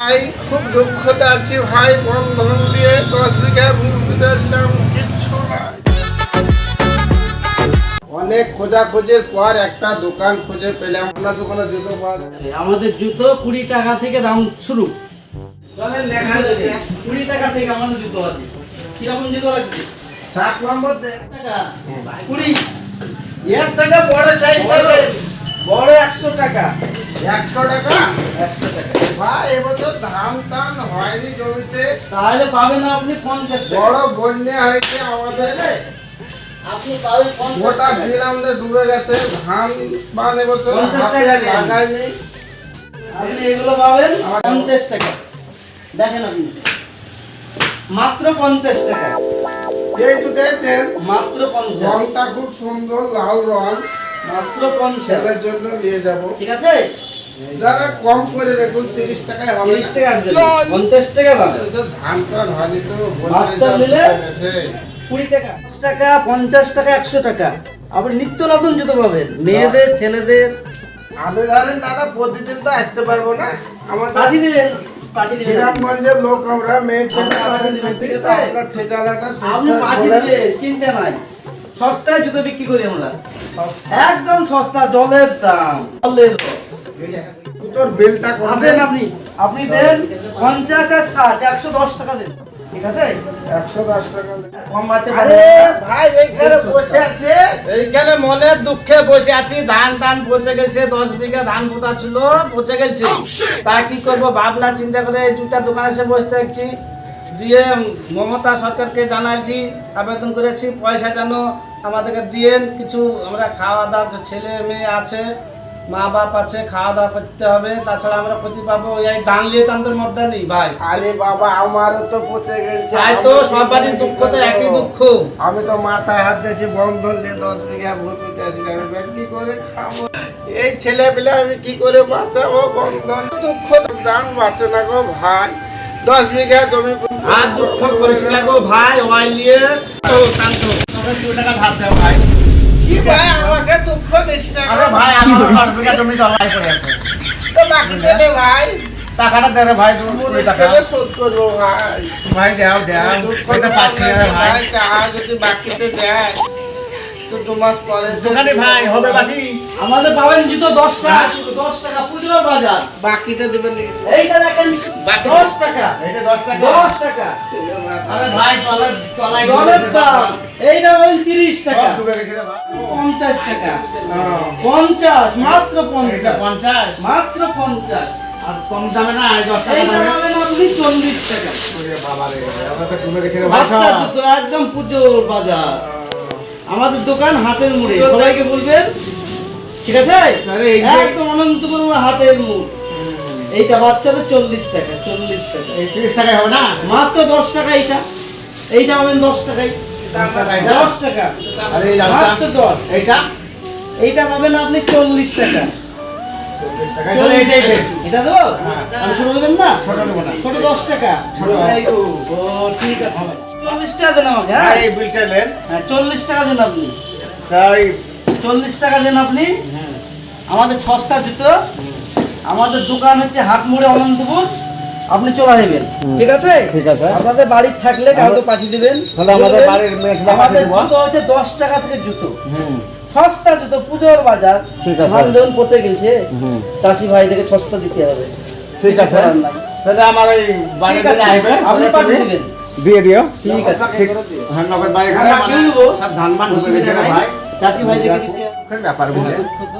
ভাই খুব দুঃখতে আছি ভাই, বন্ধন দিয়ে 10 বিঘা ভূমি দিয়েছিলাম, কিচ্ছু নাই। অনেক খোঁজাখুঁজির পর একটা দোকান খুঁজে পেলাম। আপনার দোকানে জুতো পাওয়া যায়? আমাদের জুতো 20 টাকা থেকে দাম শুরু। চলেন দেখা যাবে। 20 টাকা থেকে আমাদের জুতো আছে। কিরকম জুতো লাগবে? 7 নম্বর দে। টাকা 20 এর থেকে বড় সাইজ হবে, বড় 100 টাকা। 100 টাকা। 100 টাকা ভাই এবছর ধান টান হয়নি জমিতে, তাহলে পাবেন আপনি 50 টাকা। বড় বন্যা হয়েছে আমাদের, আপনি পাবেন 50 গোটা টাকা। বিল আমাদের ডুবে গেছে। ধান পান এবছর 50 হাতে টাকা দেন। লাগায়নি। আপনি এগুলো পাবেন 50 টাকা। দেখেন আপনি মাত্র 50 টাকা, এই দুটোই দেন। মাত্র 50, রংটা খুব সুন্দর, লাল রং, মাত্র 50। ছেলের জন্য নিয়ে যাব। ঠিক আছে, যারা কম করে দেখুন 30 টাকায় হবে 30 টাকা আসবে, 50 টাকা দাম। এবছর ধান পান হয়নি তো, বাচ্চা নিলে? 20 টাকা, 50 টাকা, 50 টাকা, 100 টাকা। আপনি নিত্য নতুন জুতো পাবেন, মেয়েদের, ছেলেদের। আমি ধরেন দাদা প্রতিদিন তো আসতে পারবো না, আমাদের পাঠিয়ে দিবেন, পাঠিয়ে দিবেন। গ্রামগঞ্জের লোক আমরা, মেয়ে ছেলে আমরা পাঠিয়ে দিবেন, ঠিক আছে? আপনার ঠিকানাটা আপনি পাঠিয়ে দিবেন, চিন্তা নাই। সস্তায় জুতো বিক্রি করি আমরা, একদম সস্তা, জলের দাম, জলের রস। তোর বিলটা আসেন আপনি, আপনি দেন 50 আর 60, 110 টাকা দেন। ঠিক আছে, 110 টাকা। কম বাড়তে আরে পারে। ভাই এইখানে বসে আছে, এইখানে মনের দুঃখে বসে আছি। ধান টান পচে গেছে, 10 বিঘা ধান পোতা ছিল, পচে গেছে। তা কি করবো ভাবনা চিন্তা করে এই দুটা দোকানে এসে বসে থাকছি। দিয়ে মমতা সরকারকে জানাইছি, আবেদন করেছি পয়সা যেন আমাদেরকে দিয়েন কিছু, আমরা খাওয়া দাওয়া, ছেলে মেয়ে আছে, মা বাপ আছে, খাওয়া দাওয়া করতে হবে, তাছাড়া আমরা ক্ষতি পাবো। এই ধান নিয়ে তাদের মধ্যে নেই ভাই। আরে বাবা আমারও তো পচে গেছে। তাই তো সবারই দুঃখ, তো একই দুঃখ। আমি তো মাথায় হাত দিয়েছি, বন্ধন নিয়ে 10 বিঘা ভূমিতে আছি, আমি ব্যাগ কি করে খাবো? এই ছেলে পেলে আমি কি করে বাঁচাবো? বন্ধন দুঃখ জান বাঁচে না গো ভাই। 10 বিঘা জমি আর দুঃখ করিস না গো ভাই, ওয়াই নিয়ে তো শান্ত। তোকে 2 টাকা ধার দাও ভাই। কি ভাই, আমাকে দুঃখ দিস না আরে গো ভাই, আমার 10 বিঘা জমি জলাই পড়ে আছে। তো বাকিতে দে ভাই, টাকাটা দে রে ভাই, 2 পুলিশ টাকা। কেটে শোধ করবো ভাই। ভাই দাও দাও, দুঃখ এটা পাচ্ছি না রে ভাই। ভাই চাহা যদি বাকিতে দেয় তো 2 মাস পরে সে দোকানে ভাই হবে বাকি। আমাদের পাবেন জুতো 10 টাকা, 10 টাকা পুজোর বাজার। বাকিতে দেবেন নাকি? এইটা দেখেন 10 টাকা, এইটা 10 টাকা। 10 টাকা আরে ভাই তলায় জলের দাম। এইটা পাবেন 30 টাকা, সব ডুবে গেছে রে ভাই। 50 টাকা, হ্যাঁ। 50, মাত্র এটা 50, 50 মাত্র 50। আর কম দামে না, এই 10 টাকা এইটা দামে। পাবেন আপনি 40 টাকা। ওরে বাবা রে, আমরা তো ডুবে গেছে রে ভাই। বাচ্চা জুতো একদম পুজোর বাজার। আমাদের দোকান হাটের মোড়ে, সবাইকে বলবেন। ঠিক আছে, আরে এই যে- একদম অনন্তপুর হাটের মোড়। এইটা বাচ্চাদের 40 টাকা, 40 টাকা, এই 30 টাকায় হবে না? মাত্র 10 টাকা। এইটা এইটা পাবেন 10 টাকায়, 10 টাকা এটা? 10 টাকা, আরে এই মাত্র 10। এইটা এইটা পাবেন আপনি 40 টাকা। 40 টাকা। তাহলে এইটাই দে। এটা দেবো, হ্যাঁ। আমি ছোট দেবেন না? ছোট নেব না। ছোট 10 টাকা। এই তো। ও ঠিক আছে, 40 টাকা দেন আমাকে। ভাই হ্যাঁ, এই বিলটা নেন। হ্যাঁ, 40 টাকা দেন আপনি, তাই 40 টাকা দেন আপনি। আমাদের সস্তা জুতো, আমাদের দোকান হচ্ছে হাট মোড়ে অনন্তপুর। আপনি চলে আসবেন, ঠিক আছে? ঠিক আছে। আপনাদের বাড়ির থাকলে কাউকে পাঠিয়ে দিবেন। তাহলে আমাদের বাড়ির মেয়েকে আমাদের পাঠিয়ে দেবো। জুতো হচ্ছে 10 টাকা থেকে জুতো, সস্তা জুতো, পুজোর বাজার। ঠিক আছে। ধান যখন পচে গেছে, চাষি ভাইদেরকে সস্তা দিতে হবে। ঠিক কিছু আছে। করার নাই। তাহলে আমার এই বাড়ির ঠিক আছে, দিকে আসবে, আপনি পাঠিয়ে দিবেন। দিয়ে দিও। ঠিক আছে, ঠিক। হ্যাঁ, নগদ বাড়ি ঘরে আমরা মানে কিনে দেবো। সব ধান মান ঢুকে অসুবিধা গেছে রে নাই। ভাই। চাষি ভাইদেরকে দিতে হবে। ব্যাপার বুঝলে। দুঃখ তো।